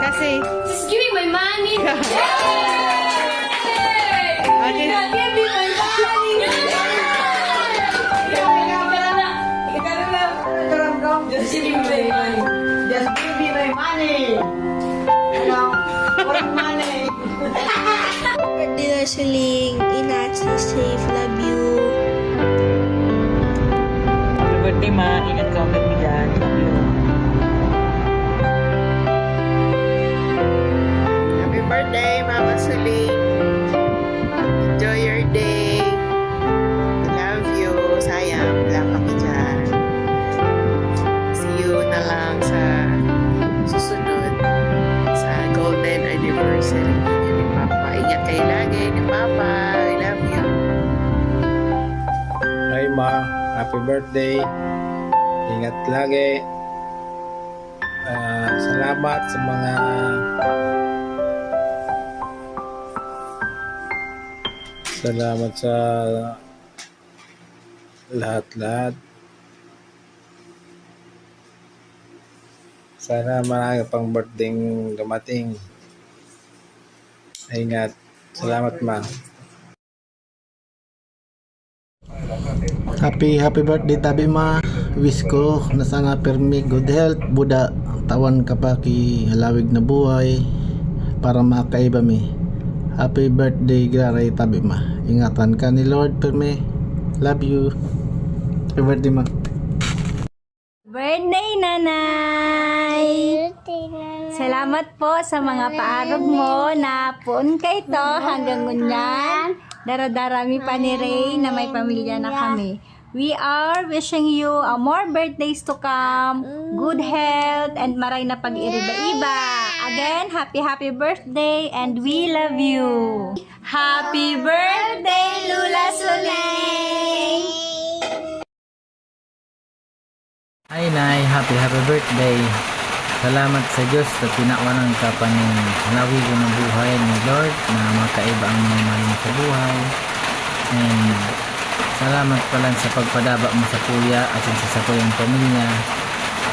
Kasi, Just give me my money. Yay! Okay. God, give me my money. Just give me my money. Just give me my money. Ano? What money? Birthday na siling. Inat, stay safe. Love you. Happy birthday, ma. Ingat ka ulit mo dyan. Love you. happy birthday, Mama Suling. Enjoy your day. I love you. Sayang, wala kami dyan. See you na lang sa susunod sa golden anniversary niyo ni Papa. Ingat kayo lagi ni Papa. I love you. Hi ma, happy birthday. Ingat lagi. Salamat sa mga lahat-lahat. Sana marami pang birthday dumating. Ingat. Salamat ma. Happy birthday tabi ma. Wish ko na sana permi good health buda tawan ka pa ki halawig na buhay para makaiba mi. Happy birthday graray tabi ma. Ingatan ka ni Lord permi. Love you. Happy birthday ma. Birthday, Nanay! Salamat po sa mga paarog mo na puon ka ito hanggang ngunyan. Daradarami pa ni Ray na may pamilya na kami. We are wishing you more birthdays to come, good health, and maray na pag-iriba-iba. Again, happy birthday and we love you! Happy birthday, Lula Soleil! Ay, Nay. Happy birthday. Salamat sa Diyos sa tinawanan ka pa ng halawi ko ng buhay ni Lord na makaiba ang mga mahal mo sa buhay. And salamat pala sa pagpadaba mo sa kuya at sa kuyang pamilya.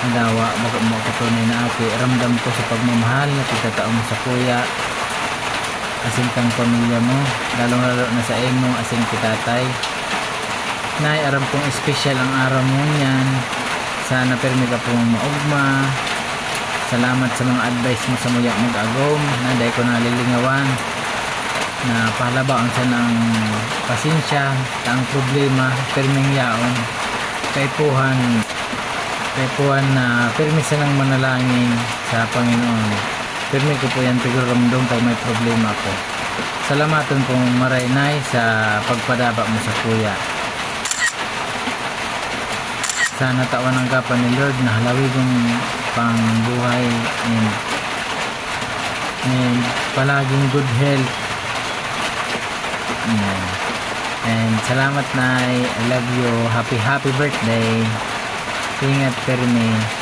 Nadawa, baka mo katunay na ate. Ramdam ko sa pagmamahal na pagkatao mo sa kuya. Asin kang pamilya mo. Lalong-lalo na sa emo, asin kitatay. Nay, aram kong espesyal ang araw mo niyan. Sana permi ka pong maugma. Salamat sa mga advice mo sa muya mag-agom na dahil ko nalilingawan na pahalabaon sa ng pasensya ang problema perming yaon kay puhan na permi sa ng manalangin sa Panginoon. Permi ko po yan tiguramdom pag may problema ko. Salamatan kong maraynay sa pagpadaba mo sa kuya. Sana tawanan ka pa ni Lord na halawigong pang buhay and palaging good health. And salamat Nay. I love you. Happy birthday. Ingat permi.